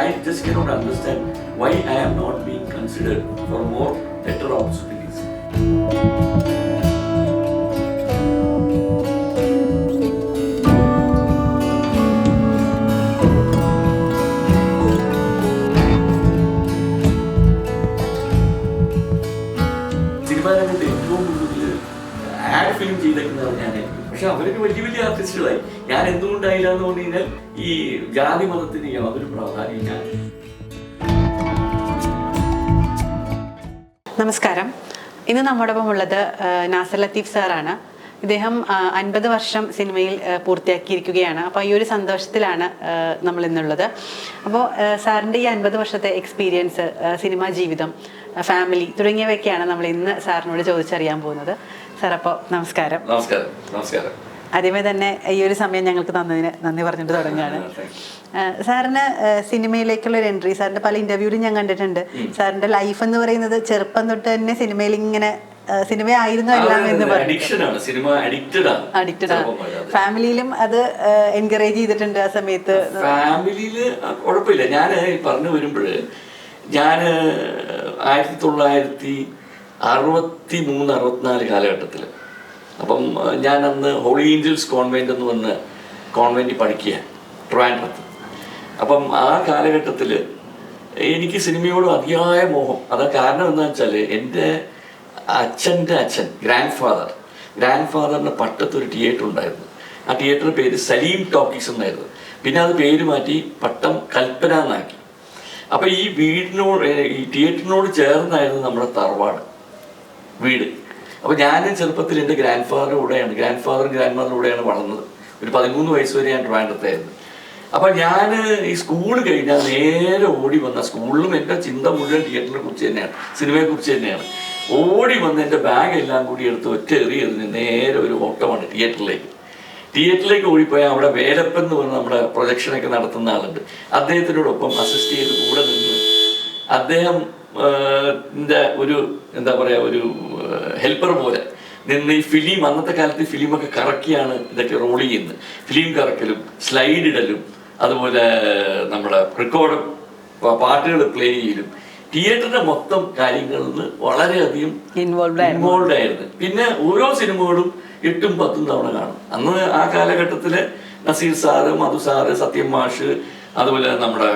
I just cannot understand why I am not being considered for more better opportunities. Cinema രംഗത്ത് ഏറ്റവും കൂടുതൽ ad film ചെയ്തേക്കുന്നത് ഞാനായിരിക്കും. പക്ഷെ അവരൊക്കെ വലിയ വലിയ ആർട്ടിസ്റ്റുകളായി. ഞാൻ എന്തുകൊണ്ടായില്ല എന്ന് പറഞ്ഞു കഴിഞ്ഞാൽ ഈ ജാതി മതത്തിന് യാതൊരു പ്രാധാന്യം ഞാൻ. നമസ്കാരം. ഇന്ന് നമ്മോടൊപ്പം ഉള്ളത് നാസർ ലത്തീഫ് സാറാണ്. ഇദ്ദേഹം 50 വർഷം സിനിമയിൽ പൂർത്തിയാക്കിയിരിക്കുകയാണ്. അപ്പോൾ ഈ ഒരു സന്തോഷത്തിലാണ് നമ്മൾ ഇന്നുള്ളത്. അപ്പോൾ സാറിൻ്റെ ഈ 50 വർഷത്തെ എക്സ്പീരിയൻസ്, സിനിമാ ജീവിതം, ഫാമിലി തുടങ്ങിയവയൊക്കെയാണ് നമ്മൾ ഇന്ന് സാറിനോട് ചോദിച്ചറിയാൻ പോകുന്നത്. സാർ, അപ്പോൾ നമസ്കാരം. നമസ്കാരം. ആദ്യമേ തന്നെ ഈ ഒരു സമയം ഞങ്ങൾക്ക് തന്നതിന് നന്ദി പറഞ്ഞിട്ട് തുടങ്ങുകയാണ്. സാറിന് സിനിമയിലേക്കുള്ള ഒരു എൻട്രി, സാറിന്റെ പല ഇന്റർവ്യൂവിലും ഞാൻ കണ്ടിട്ടുണ്ട്. സാറിന്റെ ലൈഫ് എന്ന് പറയുന്നത് ചെറുപ്പം തൊട്ട് തന്നെ സിനിമയിൽ ഇങ്ങനെ സിനിമയായിരുന്നു എല്ലാം എന്ന് അഡിക്റ്റഡ് ആണ്. ഫാമിലിയിലും അത് എൻകറേജ് ചെയ്തിട്ടുണ്ട് ആ സമയത്ത്? ഫാമിലിയില് കുഴപ്പമില്ല. ഞാൻ പറഞ്ഞു വരുമ്പോഴ് ഞാൻ 1963-64 കാലഘട്ടത്തിൽ, അപ്പം ഞാൻ അന്ന് ഹോളി ഏഞ്ചൽസ് കോൺവെന്റ് എന്ന് പറഞ്ഞ കോൺവെന്റിൽ പഠിക്കുക ട്രിവാൻഡ്രത്ത്. അപ്പം ആ കാലഘട്ടത്തിൽ എനിക്ക് സിനിമയോട് അതിയായ മോഹം. അത് കാരണം എന്താണെന്ന് വെച്ചാൽ എൻ്റെ അച്ഛൻ്റെ അച്ഛൻ ഗ്രാൻഡ് ഫാദറിൻ്റെ പട്ടത്തൊരു തിയേറ്റർ ഉണ്ടായിരുന്നു. ആ തിയേറ്ററിൻ്റെ പേര് സലീം ടോക്കീസ് എന്നായിരുന്നു. പിന്നെ അത് പേര് മാറ്റി പട്ടം കൽപ്പന എന്നാക്കി. അപ്പം ഈ വീടിനോട്, ഈ തിയേറ്ററിനോട് ചേർന്നായിരുന്നു നമ്മുടെ തറവാട് വീട്. അപ്പോൾ ഞാൻ ചെറുപ്പത്തിൽ എൻ്റെ ഗ്രാൻഡ് ഫാദറും ഗ്രാൻഡ് മദറിൻ്റെ കൂടെയാണ് വളർന്നത്. ഒരു 13 വയസ്സ് വരെ ഞാൻ ട്രിവാൻഡ്രത്തായിരുന്നു. അപ്പം ഞാൻ ഈ സ്കൂൾ കഴിഞ്ഞാൽ നേരെ ഓടി വന്ന, സ്കൂളിലും എൻ്റെ ചിന്ത മുഴുവൻ തിയേറ്ററിനെ കുറിച്ച് തന്നെയാണ്, സിനിമയെക്കുറിച്ച് തന്നെയാണ്. ഓടി വന്ന് എൻ്റെ ബാഗ് എല്ലാം കൂടി എടുത്ത് ഒറ്റ എറിയതിന് നേരെ ഒരു ഓട്ടമാണ് തിയേറ്ററിലേക്ക് ഓടിപ്പോയാൽ അവിടെ വേലപ്പൻ എന്ന് പറഞ്ഞ നമ്മുടെ പ്രൊജക്ഷനൊക്കെ നടത്തുന്ന ആളുണ്ട്. അദ്ദേഹത്തിനോടൊപ്പം അസിസ്റ്റ് ചെയ്ത് കൂടെ നിന്ന് അദ്ദേഹം ഒരു എന്താ പറയുക, ഒരു ഹെൽപ്പർ പോലെ നിന്ന് ഈ ഫിലിം, അന്നത്തെ കാലത്ത് ഫിലിമൊക്കെ കറക്കിയാണ് ഇതൊക്കെ റോൾ ചെയ്യുന്നത്. ഫിലിം കറക്കലും സ്ലൈഡ് ഇടലും അതുപോലെ നമ്മുടെ റെക്കോർഡ് പാട്ടുകൾ പ്ലേ ചെയ്യലും തിയേറ്ററിന്റെ മൊത്തം കാര്യങ്ങളിൽ നിന്ന് വളരെയധികം ഇൻവോൾവ് ആയിരുന്നു. പിന്നെ ഓരോ സിനിമകളും 8-10 തവണ കാണും. അന്ന് ആ കാലഘട്ടത്തില് നസീർ സാറ്, മധു സാറ്, സത്യം മാഷ്, അതുപോലെ നമ്മുടെ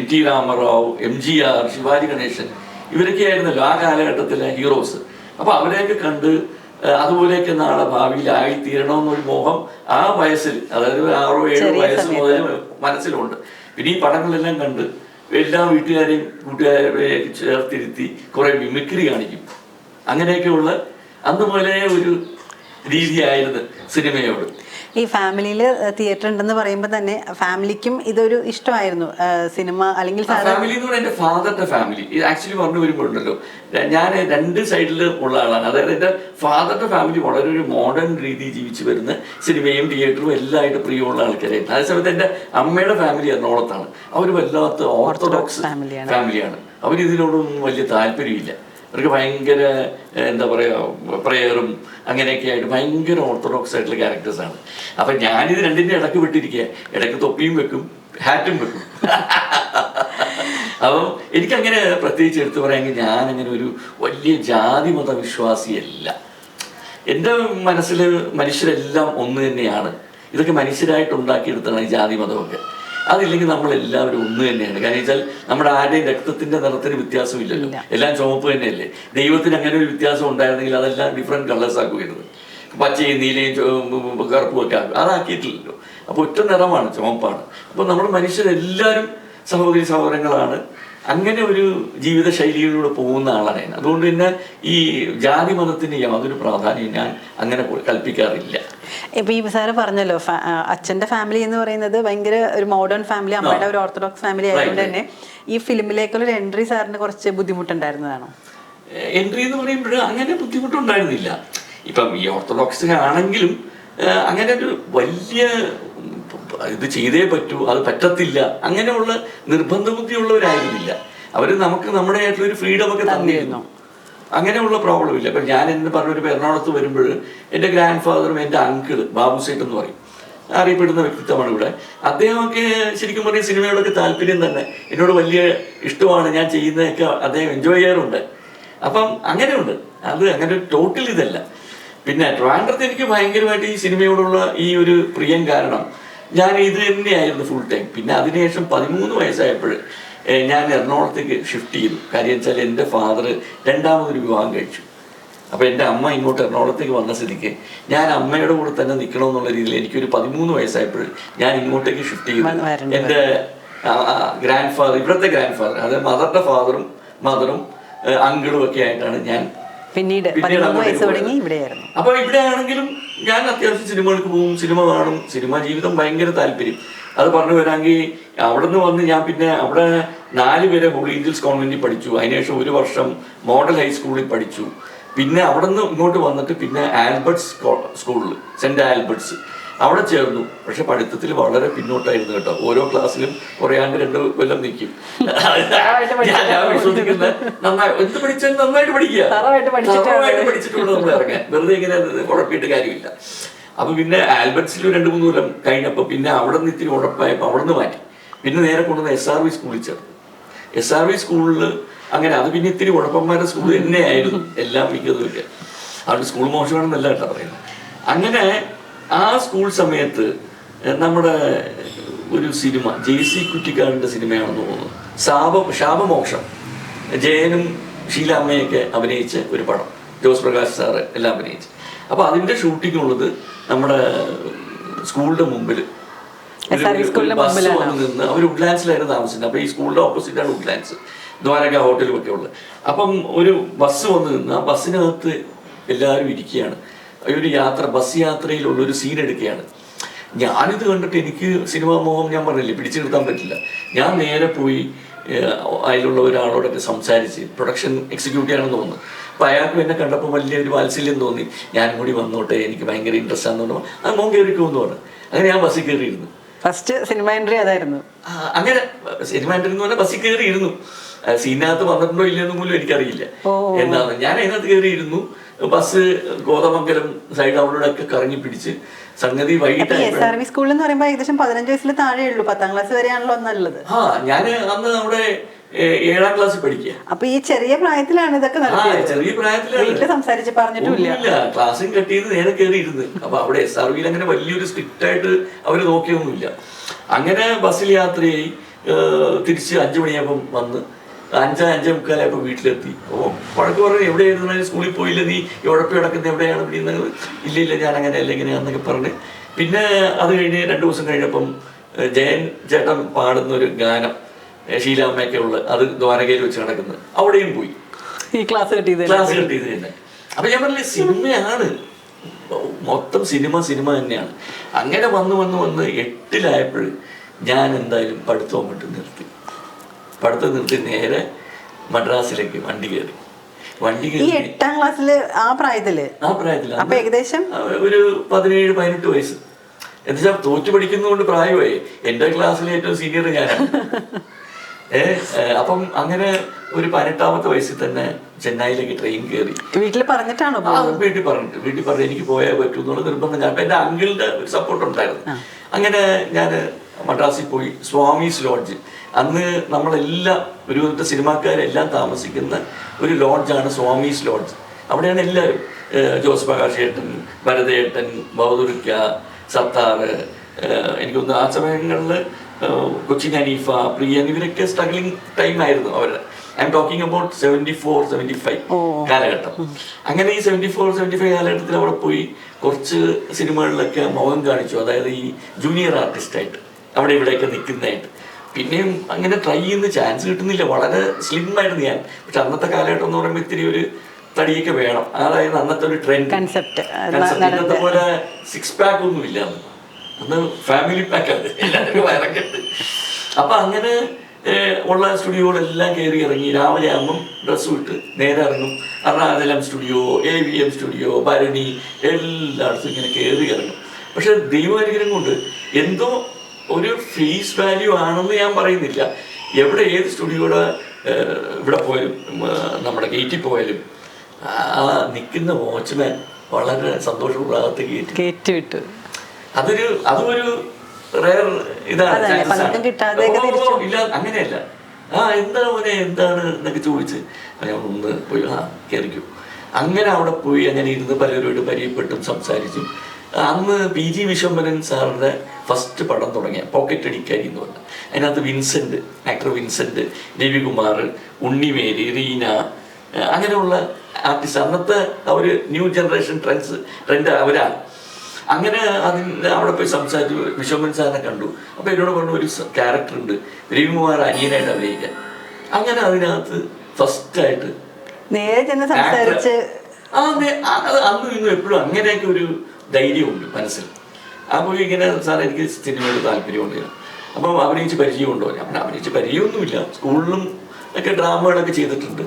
NT രാമറാവ്, MGR, ശിവാജി ഗണേശൻ, ഇവരൊക്കെ ആയിരുന്നല്ലോ ആ കാലഘട്ടത്തിലെ ഹീറോസ്. അപ്പൊ അവരെയൊക്കെ കണ്ട് അതുപോലെയൊക്കെ നാളെ ഭാവിയിൽ ആയിത്തീരണമെന്നൊരു മോഹം ആ വയസ്സിൽ, അതായത് 6-7 വയസ്സ് മുതൽ മനസ്സിലുണ്ട്. പിന്നെ ഈ പടങ്ങളെല്ലാം കണ്ട് എല്ലാ വീട്ടുകാരെയും കൂട്ടുകാരെയും ചേർത്തിരുത്തി കുറെ മിമിക്രി കാണിക്കും. അങ്ങനെയൊക്കെയുള്ള അന്ന് പോലെ ഒരു രീതിയായിരുന്നു സിനിമയോട്. ഈ ഫാമിലിയിൽ തിയേറ്റർ ഉണ്ടെന്ന് പറയുമ്പോൾ തന്നെ ഫാമിലിക്കും ഇതൊരു ഇഷ്ടമായിരുന്നു സിനിമ, അല്ലെങ്കിൽ ഫാമിലി എന്ന് പറഞ്ഞാൽ എൻ്റെ ഫാദറിന്റെ ഫാമിലി. ഇത് ആക്ച്വലി പറഞ്ഞു വരുമ്പോഴുണ്ടല്ലോ, ഞാൻ 2 സൈഡിൽ ഉള്ള ആളാണ്. അതായത് എൻ്റെ ഫാദറിന്റെ ഫാമിലി വളരെ ഒരു മോഡേൺ രീതി ജീവിച്ചു വരുന്ന സിനിമയും തിയേറ്ററും എല്ലാമായിട്ട് പ്രിയമുള്ള ആൾക്കാരായിരുന്നു. അതേസമയത്ത് എൻ്റെ അമ്മയുടെ ഫാമിലി എറണാകുളത്താണ്. അവർ വല്ലാത്ത ഓർത്തഡോക്സ് ഫാമിലിയാണ്. അവരിതിനോടൊന്നും വലിയ താല്പര്യമില്ല. അവർക്ക് ഭയങ്കര എന്താ പറയുക, പ്രയറും അങ്ങനെയൊക്കെ ആയിട്ട് ഭയങ്കര ഓർത്തഡോക്സ് ആയിട്ടുള്ള ക്യാരക്ടേഴ്സാണ്. അപ്പം ഞാനിത് രണ്ടിൻ്റെ ഇടയ്ക്ക് വിട്ടിരിക്കുക. ഇടയ്ക്ക് തൊപ്പിയും വെക്കും, ഹാറ്റും വെക്കും. അപ്പം എനിക്കങ്ങനെ പ്രത്യേകിച്ച് എടുത്തു പറയാമെങ്കിൽ ഞാനങ്ങനെ ഒരു വലിയ ജാതി മതവിശ്വാസിയല്ല. എൻ്റെ മനസ്സിൽ മനുഷ്യരെല്ലാം ഒന്ന് തന്നെയാണ്. ഇതൊക്കെ മനുഷ്യരായിട്ട് ഉണ്ടാക്കിയെടുത്താണ് ഈ ജാതി മതമൊക്കെ. അതില്ലെങ്കിൽ നമ്മളെല്ലാവരും ഒന്ന് തന്നെയാണ്. കാരണം വെച്ചാൽ നമ്മുടെ ആരുടെയും രക്തത്തിന്റെ നിറത്തിന് വ്യത്യാസമില്ലല്ലോ, എല്ലാം ചുവപ്പ് തന്നെയല്ലേ. ദൈവത്തിന് അങ്ങനെ ഒരു വ്യത്യാസം ഉണ്ടായിരുന്നെങ്കിൽ അതെല്ലാം ഡിഫറെന്റ് കളേഴ്സ് ആക്കുമായിരുന്നു. പച്ചയും നീലയും കറുപ്പും ഒക്കെ ആക്കും. അതാക്കിയിട്ടില്ലല്ലോ. അപ്പോൾ ഒറ്റ നിറമാണ്, ചുവപ്പാണ്. അപ്പോൾ നമ്മൾ മനുഷ്യരെല്ലാവരും സഹോദരങ്ങളാണ്. അങ്ങനെ ഒരു ജീവിതശൈലിയിലൂടെ പോകുന്ന ആളാണ് ഞാൻ. അതുകൊണ്ട് തന്നെ ഈ ജാതി മതത്തിന് യാതൊരു പ്രാധാന്യം ഞാൻ അങ്ങനെ കൽപ്പിക്കാറില്ല. ഇപ്പൊ ഈ സാറ് പറഞ്ഞല്ലോ, അച്ഛന്റെ ഫാമിലി എന്ന് പറയുന്നത് ഭയങ്കര ഒരു മോഡേൺ ഫാമിലി, അമ്മയുടെ ഒരു ഓർത്തഡോക്സ് ഫാമിലി ആയതുകൊണ്ട് തന്നെ ഈ ഫിലിമിലേക്കുള്ള ഒരു എൻട്രി സാറിന് കുറച്ച് ബുദ്ധിമുട്ടുണ്ടായിരുന്നതാണോ? എൻട്രി എന്ന് പറയുമ്പോൾ അങ്ങനെ ബുദ്ധിമുട്ടുണ്ടായിരുന്നില്ല. ഇപ്പം ഈ ഓർത്തഡോക്സ് ആണെങ്കിലും അങ്ങനെ ഒരു വലിയ ഇത് ചെയ്തേ പറ്റൂ, അത് പറ്റത്തില്ല, അങ്ങനെയുള്ള നിർബന്ധ ബുദ്ധിയുള്ളവരായിരുന്നില്ല. അവർ നമുക്ക് നമ്മുടെ ആയിട്ടുള്ളൊരു ഫ്രീഡം ഒക്കെ തന്നിരുന്നു. അങ്ങനെയുള്ള പ്രോബ്ലം ഇല്ല. ഇപ്പം ഞാൻ എന്ന് പറഞ്ഞൊരു എറണാകുളത്ത് വരുമ്പോൾ എൻ്റെ ഗ്രാൻഡ് ഫാദറും എൻ്റെ അങ്കിള് ബാബു സേട്ട് എന്ന് പറയും, അറിയപ്പെടുന്ന വ്യക്തിത്വമാണ് ഇവിടെ. അദ്ദേഹമൊക്കെ ശരിക്കും പറഞ്ഞാൽ സിനിമയോടൊക്കെ താല്പര്യം തന്നെ, എന്നോട് വലിയ ഇഷ്ടമാണ്, ഞാൻ ചെയ്യുന്നതൊക്കെ അദ്ദേഹം എൻജോയ് ചെയ്യാറുണ്ട്. അപ്പം അങ്ങനെയുണ്ട്, അത് അങ്ങനെ ടോട്ടൽ ഇതല്ല. പിന്നെ ട്രിവാൻഡ്രത്ത് എനിക്ക് ഭയങ്കരമായിട്ട് ഈ സിനിമയോടുള്ള ഈ ഒരു പ്രിയം കാരണം ഞാൻ ഇത് തന്നെയായിരുന്നു ഫുൾ ടൈം. പിന്നെ അതിനുശേഷം 13 വയസ്സായപ്പോൾ ഞാൻ എറണാകുളത്തേക്ക് ഷിഫ്റ്റ് ചെയ്തു. കാര്യം വെച്ചാൽ എൻ്റെ ഫാദർ രണ്ടാമതൊരു വിവാഹം കഴിച്ചു. അപ്പോൾ എൻ്റെ അമ്മ ഇങ്ങോട്ട് എറണാകുളത്തേക്ക് വന്ന സ്ഥിതിക്ക് ഞാൻ അമ്മയുടെ കൂടെ തന്നെ നിൽക്കണമെന്നുള്ള രീതിയിൽ എനിക്കൊരു 13 വയസ്സായപ്പോൾ ഞാൻ ഇങ്ങോട്ടേക്ക് ഷിഫ്റ്റ് ചെയ്തു. എൻ്റെ ഗ്രാൻഡ് ഫാദർ, ഇവിടുത്തെ ഗ്രാൻഡ് ഫാദർ, അതായത് മദറിൻ്റെ ഫാദറും മദറും അങ്കിളും ഒക്കെ ആയിട്ടാണ് ഞാൻ പിന്നീട് 13 വയസ്സ് തുടങ്ങി ഇവിടെയായിരുന്നു. അപ്പൊ ഇവിടെ ആണെങ്കിലും ഞാൻ അത്യാവശ്യം സിനിമകൾക്ക് പോകും, സിനിമ കാണും, സിനിമ ജീവിതം ഭയങ്കര താല്പര്യം. അത് പറഞ്ഞു വരാമെങ്കിൽ അവിടെ നിന്ന് വന്ന് ഞാൻ പിന്നെ അവിടെ 4 വരെ ഹോളി ഏഞ്ചൽസ് കോൺവെന്റിൽ പഠിച്ചു. അതിനുശേഷം 1 വർഷം മോഡൽ ഹൈസ്കൂളിൽ പഠിച്ചു. പിന്നെ അവിടെ നിന്ന് ഇങ്ങോട്ട് വന്നിട്ട് പിന്നെ ആൽബർട്ട്സ് സ്കൂളിൽ, സെന്റ് ആൽബർട്ട്സ്, അവിടെ ചേർന്നു. പക്ഷെ പഠിത്തത്തിൽ വളരെ പിന്നോട്ടായിരുന്നു കേട്ടോ. ഓരോ ക്ലാസ്സിലും കുറേ ആണ്ട് 2 കൊല്ലം നിൽക്കും. ഞാൻ വിശ്വസിക്കുന്ന നന്നായി എന്ത് പഠിച്ചാലും നന്നായിട്ട് പഠിക്കുക, തറവായിട്ട് പഠിച്ചിട്ടുണ്ട് നമ്മൾ ഇറങ്ങാൻ. വെറുതെ ഇങ്ങനെ ഉഴപ്പിയിട്ട് കാര്യമില്ല. അപ്പൊ പിന്നെ ആൽബർട്ട്സിൽ 2-3 കൊല്ലം കഴിഞ്ഞപ്പോൾ പിന്നെ അവിടെ നിന്ന് ഇത്തിരി ഉഴപ്പായപ്പോൾ അവിടെ നിന്ന് മാറ്റി. പിന്നെ നേരെ കൊണ്ടുവന്ന് SRV സ്കൂളിൽ ചേർന്നു. SRV സ്കൂളിൽ അങ്ങനെ അത് പിന്നെ ഇത്തിരി ഉഴപ്പന്മാരുടെ സ്കൂൾ തന്നെയായിരുന്നു എല്ലാം മിക്കതുമൊക്കെ. അവിടെ സ്കൂൾ മോശമാണെന്നല്ല കേട്ടോ പറയുന്നത്. അങ്ങനെ ആ സ്കൂൾ സമയത്ത് നമ്മുടെ ഒരു സിനിമ JC കുറ്റിക്കാടിൻ്റെ സിനിമയാണെന്ന് തോന്നുന്നു, ശാപമോക്ഷം, ജയനും ഷീലാമ്മയൊക്കെ അഭിനയിച്ച ഒരു പടം, ജോസ് പ്രകാശ് സാറ് എല്ലാം അഭിനയിച്ച്. അപ്പോൾ അതിൻ്റെ ഷൂട്ടിംഗ് ഉള്ളത് നമ്മുടെ സ്കൂളിൻ്റെ മുമ്പിൽ ബസ് വന്ന് നിന്ന്, അവർ വുഡ്ലാൻഡ്സിലായിരുന്നു താമസിക്കുന്നത്. അപ്പോൾ ഈ സ്കൂളിൻ്റെ ഓപ്പോസിറ്റാണ് വുഡ്ലാൻഡ്സ്, ദ്വാരക ഹോട്ടലും ഒക്കെ ഉള്ളത്. അപ്പം ഒരു ബസ് വന്ന് നിന്ന് ആ ബസ്സിനകത്ത് എല്ലാവരും ഇരിക്കുകയാണ്. ഒരു യാത്ര, ബസ് യാത്രയിലുള്ളൊരു സീൻ എടുക്കുകയാണ്. ഞാനിത് കണ്ടിട്ട് എനിക്ക് സിനിമാ മോഹം, ഞാൻ പറഞ്ഞില്ലേ, പിടിച്ചു നിർത്താൻ പറ്റില്ല. ഞാൻ നേരെ പോയി അതിലുള്ള ഒരാളോടൊക്കെ സംസാരിച്ച്, പ്രൊഡക്ഷൻ എക്സിക്യൂട്ടീവ് ആണെന്ന് തോന്നുന്നു. അപ്പോൾ അയാൾക്ക് എന്നെ കണ്ടപ്പോൾ വലിയൊരു വാത്സല്യം തോന്നി. ഞാനും കൂടി വന്നോട്ടെ, എനിക്ക് ഭയങ്കര ഇൻട്രസ്റ്റ് ആണെന്ന് പറഞ്ഞു. അത് മോൻ കയറിക്കുമെന്ന് പറഞ്ഞു. അങ്ങനെ ഞാൻ ബസ്സിൽ കയറിയിരുന്നു. ഫസ്റ്റ് സിനിമ എൻട്രി അതായിരുന്നു. അങ്ങനെ സിനിമ എൻട്രി എന്ന് പറഞ്ഞാൽ ബസ്സിൽ കയറിയിരുന്നു. സീനകത്ത് വന്നിട്ടുണ്ടോ ഇല്ലെന്നും പോലും എനിക്കറിയില്ല എന്താണ്. ഞാൻ അതിനകത്ത് കയറിയിരുന്നു. ബസ് കോതമംഗലം സൈഡ് അവിടെ ഒക്കെ കറങ്ങി പിടിച്ച് സംഗതി വൈകിട്ട്. സ്കൂളിൽ എന്ന് പറയുമ്പോൾ ഏകദേശം 15 വയസ്സിൽ താഴെ ഉള്ളൂ, 10ാം ക്ലാസ് വരെയാണല്ലോ നല്ലത്. ഞാൻ അന്ന് അവിടെ 7ാം ക്ലാസ്സിൽ പഠിക്കുക. അപ്പൊ ഈ ചെറിയ പ്രായത്തിലാണ് ഇതൊക്കെ ചെറിയ പ്രായത്തിലാണ് സംസാരിച്ച് പറഞ്ഞിട്ടില്ല. ക്ലാസ്സും കട്ട് ചെയ്ത് നേരെ കയറിയിരുന്നു. അപ്പൊ അവിടെ SRVയിൽ അങ്ങനെ വലിയൊരു സ്ട്രിക്റ്റ് ആയിട്ട് അവര് നോക്കിയൊന്നുമില്ല. അങ്ങനെ ബസ്സിൽ യാത്രയായി തിരിച്ച് 5 മണിയാകുമ്പം വന്ന് 5-5:45 വീട്ടിലെത്തി. വഴക്ക് പറഞ്ഞു, എവിടെയായിരുന്നു, സ്കൂളിൽ പോയില്ല, നീ ഉഴപ്പി കിടക്കുന്ന എവിടെയാണ് പിടിയുന്നത്? ഇല്ല ഞാൻ അങ്ങനെയല്ല ഇങ്ങനെയാന്നൊക്കെ പറഞ്ഞ്. പിന്നെ അത് കഴിഞ്ഞ് 2 ദിവസം കഴിഞ്ഞപ്പം ജയൻ ചേട്ടൻ പാടുന്ന ഒരു ഗാനം ഷീലാമ്മയൊക്കെ ഉള്ളത്, അത് ദ്വാരകയിൽ വെച്ച് നടക്കുന്നത്, അവിടെയും പോയി ക്ലാസ് കിട്ടിയത് തന്നെ. അപ്പൊ ഞാൻ പറഞ്ഞില്ലേ, സിനിമയാണ് മൊത്തം, സിനിമ തന്നെയാണ്. അങ്ങനെ വന്ന് 8ലായപ്പോൾ ഞാൻ എന്തായാലും പഠിത്തം അങ്ങോട്ട് നിർത്തി നേരെ മദ്രാസിലേക്ക് വണ്ടി കയറി. 8ാം ക്ലാസ്സില് ആ പ്രായത്തില് ഏകദേശം ഒരു 17-18 വയസ്സ്. എന്നുവെച്ചാൽ തോറ്റു പഠിക്കുന്നതുകൊണ്ട് പ്രായമായി. എൻ്റെ ക്ലാസ്സിലെ ഏറ്റവും സീനിയർ ഞാനാണ്. അപ്പം അങ്ങനെ ഒരു 18ാമത്തെ വയസ്സിൽ തന്നെ ചെന്നൈയിലേക്ക് ട്രെയിൻ കയറി. വീട്ടിൽ പറഞ്ഞിട്ടാണോ? വീട്ടിൽ പറഞ്ഞു എനിക്ക് പോയാൽ പറ്റൂ എന്നുള്ള നിർബന്ധം. ഞാൻ എൻ്റെ അങ്കിളിന്റെ ഒരു സപ്പോർട്ട് ഉണ്ടായിരുന്നു. അങ്ങനെ ഞാൻ മദ്രാസിൽ പോയി. സ്വാമീസ് ലോഡ്ജ്, അന്ന് നമ്മളെല്ലാം ഒരു സിനിമാക്കാരെല്ലാം താമസിക്കുന്ന ഒരു ലോഡ്ജാണ് സ്വാമീസ് ലോഡ്ജ്. അവിടെയാണ് എല്ലാവരും, ജോസ് പ്രകാശ് ഏട്ടൻ, ഭരതേട്ടൻ, ബഹദൂർക്ക, സത്താർ, എനിക്കൊന്ന് ആ സമയങ്ങളിൽ കൊച്ചിൻ ഹനീഫ, പ്രിയൻ, ഇവരൊക്കെ സ്ട്രഗ്ലിംഗ് ടൈം ആയിരുന്നു അവരുടെ. ഐ എം ടോക്കിംഗ് അബൌട്ട് 74-75 കാലഘട്ടം. അങ്ങനെ ഈ 74-75 കാലഘട്ടത്തിൽ അവിടെ പോയി കുറച്ച് സിനിമകളിലൊക്കെ മുഖം കാണിച്ചു. അതായത് ഈ ജൂനിയർ ആർട്ടിസ്റ്റായിട്ട് അവിടെ ഇവിടെയൊക്കെ നിൽക്കുന്നതായിട്ട്. പിന്നെയും അങ്ങനെ ട്രൈ ചെയ്യുന്ന ചാൻസ് കിട്ടുന്നില്ല. വളരെ സ്ലിം ആയിരുന്നു ഞാൻ. പക്ഷെ അന്നത്തെ കാലഘട്ടം എന്ന് പറയുമ്പോൾ ഇത്തിരി ഒരു തടിയൊക്കെ വേണം. അതായത് അന്നത്തെ ഒരു ട്രെൻഡ് കൺസെപ്റ്റ്. ഇന്നത്തെ പോലെ 6 പാക്ക് ഒന്നും ഇല്ല അന്ന് ഫാമിലി പാക്കാണ്, എല്ലാവർക്കും വയറൊക്കെ ഉണ്ട്. അപ്പൊ അങ്ങനെ ഉള്ള സ്റ്റുഡിയോകളെല്ലാം കയറി ഇറങ്ങി. രാവിലെ ആകുമ്പം ഡ്രസ്സ് വിട്ട് നേരെ ഇറങ്ങും. എറണാകുളം സ്റ്റുഡിയോ, AVM സ്റ്റുഡിയോ, ഭരണി, എല്ലായിടത്തും ഇങ്ങനെ കയറി ഇറങ്ങും. പക്ഷെ ദൈവാനുഗ്രഹം കൊണ്ട് എന്തോ ഒരു ഫേസ് വാല്യൂ ആണെന്ന് ഞാൻ പറയുന്നില്ല. എവിടെ ഏത് സ്റ്റുഡിയോയുടെ ഇവിടെ പോയാലും നമ്മുടെ ഗേറ്റിൽ പോയാലും ആ നിൽക്കുന്ന വാച്ച്മാൻ വളരെ സന്തോഷപൂർവ്വം കയറ്റി വിട്ടു. അതും ഒരു റയർ ഇതാണ്. ഇല്ല, അങ്ങനെയല്ല. എന്താണ് മോനെ, എന്താണ് എന്നൊക്കെ ചോദിച്ച് ഞാൻ ഒന്ന് പോയി കയറിക്കും. അങ്ങനെ അവിടെ പോയി അങ്ങനെ ഇരുന്ന് പലരോട് പരിചയപ്പെട്ടും സംസാരിച്ചും. അന്ന് PG വിശ്വംഭരൻ സാറിൻ്റെ ഫസ്റ്റ് പടം തുടങ്ങിയ പോക്കറ്റ് അടിക്കാരി എന്ന് പറഞ്ഞു. അതിനകത്ത് Vincent, actor Vincent, Ravikumar, Unni Mary, Reena, അങ്ങനെയുള്ള ആർട്ടിസ്റ്റ്. അന്നത്തെ ഒരു ന്യൂ ജനറേഷൻ ട്രെൻഡ് അവരാണ്. അങ്ങനെ അതിന് അവിടെ പോയി സംസാരിച്ചു. വിശ്വംഭരൻ സാറിനെ കണ്ടു. അപ്പോൾ എന്നോട് പറഞ്ഞു ഒരു ക്യാരക്ടർ ഉണ്ട്, രവികുമാർ അനിയനായിട്ട് അഭിനയിക്കാൻ. അങ്ങനെ അതിനകത്ത് ഫസ്റ്റായിട്ട് നേരെ ചെന്ന് സംസാരിച്ച് അന്നും ഇന്നും എപ്പോഴും അങ്ങനെയൊക്കെ ഒരു ധൈര്യമുണ്ട് മനസ്സിൽ. അപ്പോൾ ഇങ്ങനെ സാർ എനിക്ക് സിനിമയോട് താല്പര്യമുണ്ട്, അപ്പം അഭിനയിച്ച് പരിചയമുണ്ടോ? ഞാൻ അഭിനയിച്ച് പരിചയമൊന്നുമില്ല, സ്കൂളിലും ഒക്കെ ഡ്രാമകളൊക്കെ ചെയ്തിട്ടുണ്ട്.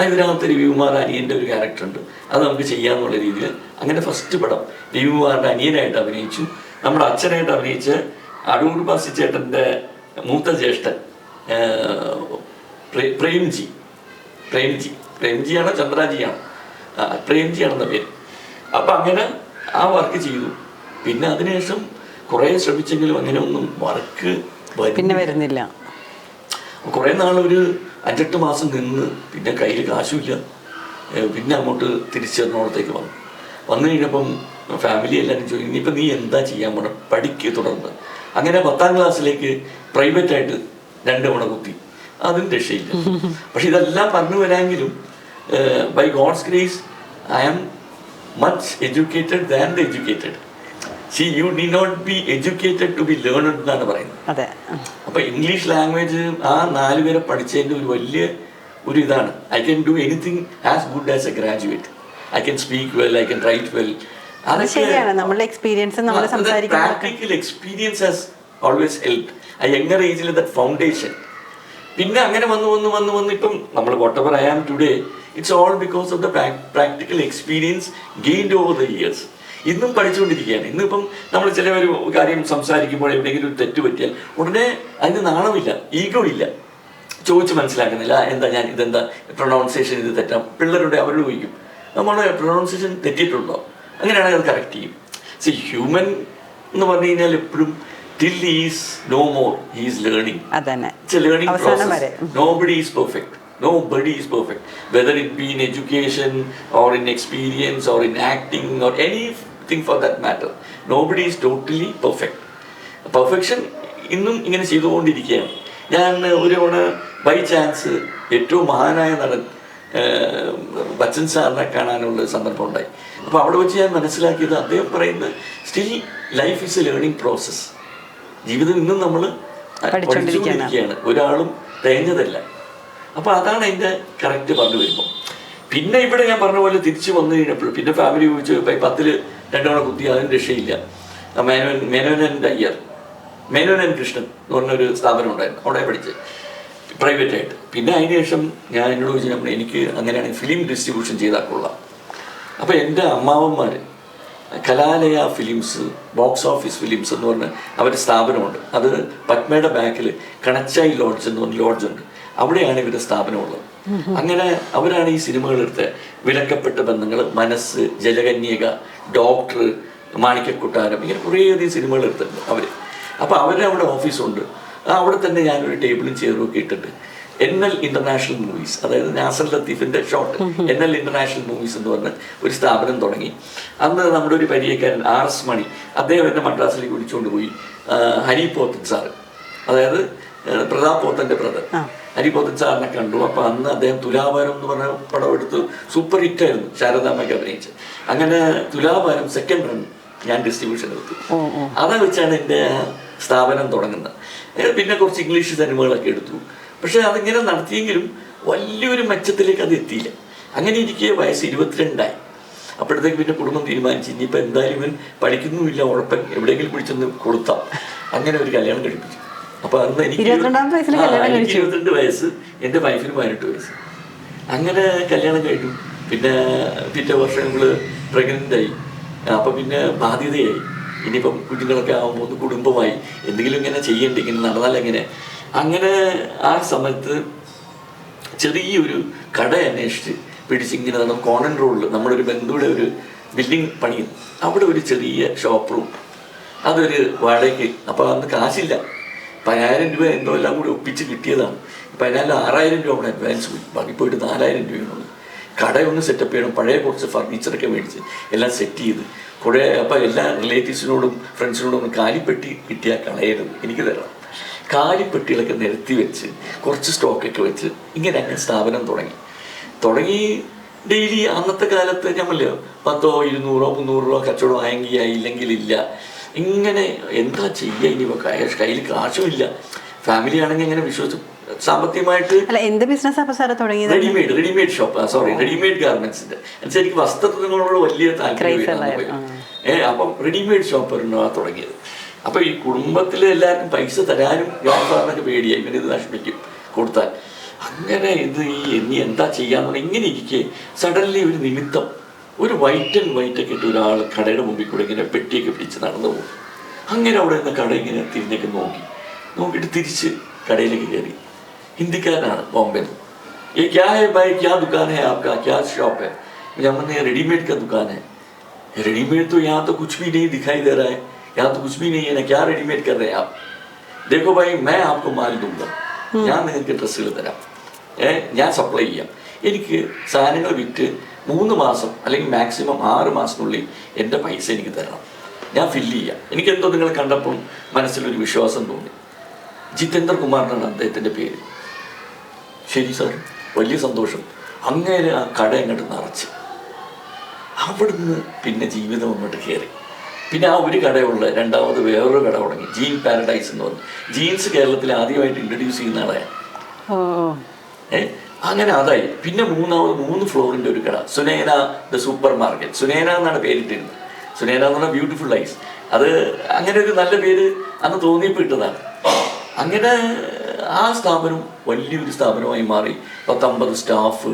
ഇതിനകത്ത് രവികുമാർ അനിയൻ്റെ ഒരു ക്യാരക്ടറുണ്ട്, അത് നമുക്ക് ചെയ്യാമെന്നുള്ള രീതിയിൽ അങ്ങനെ ഫസ്റ്റ് പടം രവികുമാറിൻ്റെ അനിയനായിട്ട് അഭിനയിച്ചു. നമ്മുടെ അച്ഛനായിട്ട് അഭിനയിച്ച അടൂർ ബാസി ചേട്ടൻ്റെ മൂത്ത ജ്യേഷ്ഠൻ പ്രേംജിയാണോ ചന്ദ്രാജിയാണോ, പ്രേംജിയാണെന്ന പേര്. അപ്പം അങ്ങനെ ആ വർക്ക് ചെയ്തു. പിന്നെ അതിനുശേഷം കുറേ ശ്രമിച്ചെങ്കിലും അങ്ങനെ ഒന്നും വർക്ക് പിന്നെ വരുന്നില്ല. കുറേ നാളൊരു 5-8 മാസം നിന്ന് പിന്നെ കയ്യിൽ കാശുമില്ല. പിന്നെ അങ്ങോട്ട് തിരിച്ചെറണോടത്തേക്ക് വന്നു കഴിഞ്ഞപ്പം ഫാമിലി എല്ലാവരും ചോദിക്കും, ഇനിയിപ്പോൾ നീ എന്താ ചെയ്യാൻ പോണം, പഠിക്ക് തുടർന്ന്. അങ്ങനെ 10ാം ക്ലാസ്സിലേക്ക് പ്രൈവറ്റായിട്ട് 2 തവണ കുത്തി, അതും രക്ഷയില്ല. പക്ഷെ ഇതെല്ലാം പറഞ്ഞു വരാമെങ്കിലും by God's grace I am much educated than the educated. See, you need not be educated to be learned എന്നാണ് പറയുന്നത്. അപ്പൊ ഇംഗ്ലീഷ് ലാംഗ്വേജ് ആ 4 പേരെ പഠിച്ചതിന്റെ ഒരു വലിയ ഒരു ഇതാണ്. I can do anything as good as A graduate. I can speak well, I can write well. Practical experience has always helped. ആ യങ്ങർ ഏജിൽ ദാറ്റ് ഫൗണ്ടേഷൻ. പിന്നെ അങ്ങനെ വന്ന് ഇപ്പം നമ്മൾ whatever I am today, it's all because of the practical experience gained over the years. ഇന്നും പഠിച്ചുകൊണ്ടിരിക്കുകയാണ്. ഇന്നിപ്പം നമ്മൾ ചില ഒരു കാര്യം സംസാരിക്കുമ്പോൾ എവിടെയെങ്കിലും ഒരു തെറ്റ് പറ്റിയാൽ ഉടനെ അതിന് നാണമില്ല, ഈഗോ ഇല്ല, ചോദിച്ച് മനസ്സിലാക്കുന്നില്ല. എന്താ ഞാൻ ഇതെന്താ പ്രൊണൗൺസിയേഷൻ ഇത് തെറ്റാം. പിള്ളേരുടെ അവരോട് ചോദിക്കും, നമ്മുടെ പ്രൊണൗൺസിയേഷൻ തെറ്റിയിട്ടുണ്ടോ, അങ്ങനെയാണെങ്കിൽ അത് കറക്റ്റ് ചെയ്യും. സി ഹ്യൂമൻ എന്ന് പറഞ്ഞു കഴിഞ്ഞാൽ എപ്പോഴും till he is no more, he is learning. It's a learning process. Nobody is perfect. Whether it be in education or in experience or in acting or anything for that matter, nobody is totally perfect. Perfection ഇന്നും ഇങ്ങനെ ചെയ്തുകൊണ്ടിരിക്കുകയാണ്. ഞാൻ ഒരു തവണ by chance ഏറ്റവും മഹാനായ നടൻ ബച്ചൻ സാറിനെ കാണാനുള്ള സന്ദർഭം ഉണ്ടായി. അപ്പോൾ അവിടെ വെച്ച് ഞാൻ മനസ്സിലാക്കിയത്, അദ്ദേഹം പറയുന്നത് still life is A learning process. ജീവിതം ഇന്നും നമ്മൾ പഠിച്ചുകൊണ്ടിരിക്കുകയാണ്, ഒരാളും തേഞ്ഞതല്ല. അപ്പോൾ അതാണ് അതിൻ്റെ കറക്റ്റ് പറഞ്ഞു വരുമ്പോൾ. പിന്നെ ഇവിടെ ഞാൻ പറഞ്ഞ പോലെ തിരിച്ചു വന്നു കഴിഞ്ഞപ്പോൾ പിന്നെ ഫാമിലി ചോദിച്ചു, ഇപ്പം 10ൽ 2 തവണ കുത്തി, അതിന് രക്ഷയില്ല. മേനോൻ കൃഷ്ണൻ എന്ന് പറഞ്ഞൊരു സ്ഥാപനം ഉണ്ടായിരുന്നു, അവിടെ പഠിച്ച് പ്രൈവറ്റായിട്ട്. പിന്നെ അതിന് ശേഷം ഞാൻ എന്നോട് ചോദിച്ചാൽ എനിക്ക് അങ്ങനെയാണെങ്കിൽ ഫിലിം ഡിസ്ട്രിബ്യൂഷൻ ചെയ്താൽ കൊള്ളാം. അപ്പോൾ എൻ്റെ അമ്മാവന്മാർ കലാലയ ഫിലിംസ്, ബോക്സ് ഓഫീസ് ഫിലിംസ് എന്ന് പറഞ്ഞ അവരുടെ സ്ഥാപനമുണ്ട്. അത് പത്മയുടെ ബാക്കിൽ കണച്ചായി ലോഡ്ജ് എന്ന് പറഞ്ഞ ലോഡ്ജുണ്ട്, അവിടെയാണ് ഇവരുടെ സ്ഥാപനമുള്ളത്. അങ്ങനെ അവരാണ് ഈ സിനിമകളെടുത്ത് വിലക്കപ്പെട്ട ബന്ധങ്ങൾ, മനസ്സ്, ജലകന്യക, ഡോക്ടർ, മാണിക്യക്കൊട്ടാരം, ഇങ്ങനെ കുറേയധികം സിനിമകൾ എടുത്തിട്ടുണ്ട് അവർ. അപ്പോൾ അവരുടെ അവിടെ ഓഫീസുണ്ട്. അവിടെ തന്നെ ഞാനൊരു ടേബിളും ചെയറും ഒക്കെ ഇട്ടിട്ട് NL ഇന്റർനാഷണൽ മൂവീസ്, അതായത് നാസർ ലത്തീഫിന്റെ ഷോർട്ട് NL ഇന്റർനാഷണൽ മൂവീസ് എന്ന് പറഞ്ഞ് ഒരു സ്ഥാപനം തുടങ്ങി. അന്ന് നമ്മുടെ ഒരു പരിചയക്കാരൻ RS മണി, അദ്ദേഹം എന്നെ മദ്രാസിലേക്ക് വിളിച്ചുകൊണ്ട് പോയി. ഹരി പോത്തൻ സാറ്, അതായത് പ്രതാപ് പോത്തൻ്റെ ബ്രദർ, ഹരി പോത്തൻ സാറിനെ കണ്ടു. അപ്പോൾ അന്ന് അദ്ദേഹം തുലാഭാരം എന്ന് പറഞ്ഞ പടം എടുത്ത് സൂപ്പർ ഹിറ്റായിരുന്നു, ശാരദാമ്മയ്ക്ക് അഭിനയിച്ച്. അങ്ങനെ തുലാഭാരം 2nd റൺ ഞാൻ ഡിസ്ട്രിബ്യൂഷൻ എടുത്തു. അതാ വെച്ചാണ് എൻ്റെ സ്ഥാപനം തുടങ്ങുന്നത്. പിന്നെ കുറച്ച് ഇംഗ്ലീഷ് സിനിമകളൊക്കെ എടുത്തു. പക്ഷെ അതിങ്ങനെ നടത്തിയെങ്കിലും വലിയൊരു മെച്ചത്തിലേക്ക് അത് എത്തിയില്ല. അങ്ങനെ ഇരിക്കെ വയസ്സ് 22ആയി. അപ്പോഴത്തേക്ക് പിന്നെ കുടുംബം തീരുമാനിച്ചു, ഇനിയിപ്പോൾ എന്തായാലും ഇവൻ പഠിക്കുന്നുമില്ല, ഉഴപ്പൻ എവിടെയെങ്കിലും പിടിച്ചൊന്ന് കൊടുത്താം. അങ്ങനെ ഒരു കല്യാണം കഴിപ്പിച്ചു. അപ്പോൾ അന്ന് എനിക്ക് 22 വയസ്സ്, എൻ്റെ വൈഫിന് 18 വയസ്സ്. അങ്ങനെ കല്യാണം കഴിഞ്ഞു. പിന്നെ പിറ്റേ വർഷം നമ്മൾ പ്രഗ്നൻ്റായി. അപ്പോൾ പിന്നെ ബാധ്യതയായി. ഇനിയിപ്പം കുഞ്ഞുങ്ങളൊക്കെ ആകുമ്പോൾ ഒന്ന് കുടുംബമായി എന്തെങ്കിലും ഇങ്ങനെ ചെയ്യേണ്ടി, ഇങ്ങനെ നടന്നാൽ എങ്ങനെ. അങ്ങനെ ആ സമയത്ത് ചെറിയൊരു കട അന്വേഷിച്ച് പിടിച്ചിങ്ങനെ നടന്നു. കോണൻ റോഡിൽ നമ്മുടെ ഒരു ബന്ധുവിടെ ഒരു ബിൽഡിംഗ് പണിയുന്നു, അവിടെ ഒരു ചെറിയ ഷോപ്പ് റൂം. അതൊരു വാടകയ്ക്ക്. അപ്പോൾ അന്ന് കാശില്ല, 10,000 രൂപ എന്തോ എല്ലാം കൂടി ഒപ്പിച്ച് കിട്ടിയതാണ്. 6,000 രൂപ അവിടെ അഡ്വാൻസ് പോയി, ബാക്കി പോയിട്ട് 4,000 രൂപയുള്ളൂ. കടയൊന്ന് സെറ്റപ്പ് ചെയ്യണം, പഴയ കുറച്ച് ഫർണിച്ചറൊക്കെ മേടിച്ച് എല്ലാം സെറ്റ് ചെയ്ത് കുറേ. അപ്പോൾ എല്ലാ റിലേറ്റീവ്സിനോടും ഫ്രണ്ട്സിനോടും ഒന്ന് കാലിപ്പെട്ടി കിട്ടിയാൽ കളയരുത്, എനിക്ക് തരണം. കാലിപ്പെട്ടികളൊക്കെ നിരത്തി വെച്ച് കുറച്ച് സ്റ്റോക്കൊക്കെ വെച്ച് ഇങ്ങനെ അങ്ങനെ സ്ഥാപനം തുടങ്ങി ഡെയിലി. അന്നത്തെ കാലത്ത് ഞമ്മല്ലോ 10, 200, 300 രൂപ കച്ചവടം ആയെങ്കിൽ ഇല്ലെങ്കിൽ ഇല്ല. ഇങ്ങനെ എന്താ ചെയ്യുക, ഇനി കയ്യിൽ കാശുമില്ല. ഫാമിലി ആണെങ്കിൽ ഇങ്ങനെ വിശ്വസിച്ച് സാമ്പത്തികമായിട്ട് എന്ത് ബിസിനസ് തുടങ്ങിയത്? റെഡിമെയ്ഡ് ഷോപ്പ്, റെഡിമെയ്ഡ് ഗാർമെന്റ്സിന്റെ. എന്നുവെച്ചാൽ എനിക്ക് വസ്ത്രത്തിനോട് വലിയ താല്പര്യം. അപ്പം റെഡിമെയ്ഡ് ഷോപ്പ് തുടങ്ങിയത്. അപ്പൊ ഈ കുടുംബത്തിലെ എല്ലാവർക്കും പൈസ തരാനും ഗ്രാൻഡ് ഫാദറിനൊക്കെ പേടിയായി, ഇവനിത് നശിപ്പിക്കും കൊടുത്താൽ. അങ്ങനെ ഇനി എന്താ ചെയ്യാന്ന് ഇങ്ങനെ ഇരിക്കെ സഡൻലി ഒരു നിമിത്തം ഒരു വൈറ്റ് ഒക്കെ ഇട്ട് ഒരാൾ കടയുടെ മുമ്പിൽ കൂടെ ഇങ്ങനെ പെട്ടിയൊക്കെ പിടിച്ച് നടന്നു പോകും. അങ്ങനെ അവിടെ നിന്ന് കട ഇങ്ങനെ തിരിഞ്ഞൊക്കെ നോക്കിയിട്ട് തിരിച്ച് കടയിലേക്ക് കയറി. ഹിന്ദിക്കാരനാണ്, ബോംബെ. ये क्या है भाई, क्या दुकान है आपका, क्या शॉप है? मैंने रेडीमेड का दुकान है। रेडीमेड तो यहाँ तो कुछ भी नहीं दिखाई दे रहा है, यहाँ तो कुछ भी नहीं है ना, क्या रेडीमेड कर रहे हैं आप? देखो भाई, मैं आपको माल दूंगा, ഞാൻ നിങ്ങൾക്ക് ഡ്രസ്സുകൾ തരാം, ഞാൻ സപ്ലൈ ചെയ്യാം. എനിക്ക് സാധനങ്ങൾ വിറ്റ് 3 മാസം അല്ലെങ്കിൽ മാക്സിമം 6 മാസത്തിനുള്ളിൽ എൻ്റെ പൈസ എനിക്ക് തരണം, ഞാൻ ഫില്ല് ചെയ്യാം. എനിക്കെന്തോ നിങ്ങൾ കണ്ടപ്പോൾ മനസ്സിലൊരു വിശ്വാസം തോന്നി. ജിതേന്ദ്ര കുമാർ എന്നാണ് അദ്ദേഹത്തിൻ്റെ പേര്. ശരി സാർ, വലിയ സന്തോഷം. അങ്ങനെ ആ കട അങ്ങോട്ട് നിറച്ച് അവിടുന്ന് പിന്നെ ജീവിതം അങ്ങോട്ട് കയറി. പിന്നെ ആ ഒരു കടയുള്ള രണ്ടാമത് വേറൊരു കട തുടങ്ങി, ജീൻ പാരഡൈസ് എന്ന് പറഞ്ഞു. ജീൻസ് കേരളത്തിൽ ആദ്യമായിട്ട് ഇൻട്രൊഡ്യൂസ് ചെയ്യുന്ന ആളാണ്. അങ്ങനെ അതായി. പിന്നെ 3 ഫ്ലോറിൻ്റെ ഒരു കട, സുനേന ദ സൂപ്പർ മാർക്കറ്റ്. സുനേന എന്നാണ് പേരിട്ടിരുന്നത്. സുനേന എന്ന് പറഞ്ഞാൽ ബ്യൂട്ടിഫുൾ ഐസ്. അത് അങ്ങനെ ഒരു നല്ല പേര് അന്ന് തോന്നിയപ്പോൾ ഇട്ടതാണ്. അങ്ങനെ ആ സ്ഥാപനം വലിയൊരു സ്ഥാപനമായി മാറി. 10-50 സ്റ്റാഫ്,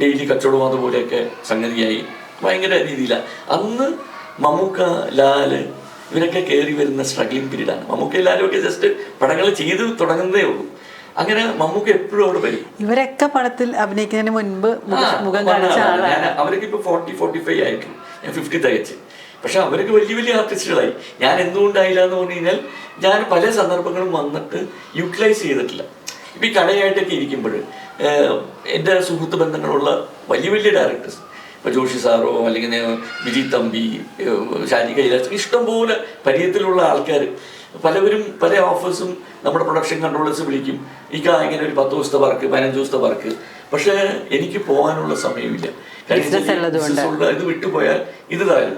ഡെയിലി കച്ചവടം അതുപോലെയൊക്കെ സംഗതിയായി. ഭയങ്കര രീതിയിലാണ്. അന്ന് മമ്മൂക്ക, ലാല് ഇവരൊക്കെ കയറി വരുന്ന സ്ട്രഗ്ലിംഗ് പീരീഡാണ്. മമ്മൂക്ക ലാലും ഒക്കെ ജസ്റ്റ് പടങ്ങൾ ചെയ്ത് തുടങ്ങുന്നതേ ഉള്ളൂ. അങ്ങനെ മമ്മൂക്ക എപ്പോഴും അവിടെ വരും. ഇവരൊക്കെ പടത്തിൽ അഭിനയിക്കുന്നതിന് മുൻപ് മുഖം കാണിച്ച ആളാണ്. അവരൊക്കെ ഇപ്പോൾ 40-45 ആയിട്ടുള്ളൂ. ഞാൻ 50 തികച്ച്. പക്ഷെ അവരൊക്കെ വലിയ വലിയ ആർട്ടിസ്റ്റുകളായി. ഞാൻ എന്തുകൊണ്ടായില്ല എന്ന് പറഞ്ഞു കഴിഞ്ഞാൽ ഞാൻ പല സന്ദർഭങ്ങളും വന്നിട്ട് യൂട്ടിലൈസ് ചെയ്തിട്ടില്ല. ഇപ്പം ഈ കടയായിട്ടൊക്കെ ഇരിക്കുമ്പോൾ എൻ്റെ സുഹൃത്ത് ബന്ധങ്ങളുള്ള വലിയ വലിയ ഡയറക്ടേഴ്സ്, ഇപ്പോൾ ജോഷി സാറോ അല്ലെങ്കിൽ വിജി തമ്പി, ഷാജി കൈലാസ്, ഇഷ്ടംപോലെ പരിചയത്തിലുള്ള ആൾക്കാർ പലവരും പല ഓഫേഴ്സും നമ്മുടെ പ്രൊഡക്ഷൻ കൺട്രോളേഴ്സ് വിളിക്കും. ഇങ്ങനെ ഒരു 10 ദിവസത്തെ വർക്ക്, 15 ദിവസത്തെ വർക്ക്. പക്ഷേ എനിക്ക് പോകാനുള്ള സമയമില്ല. ഇത് വിട്ടുപോയാൽ ഇത് താരും.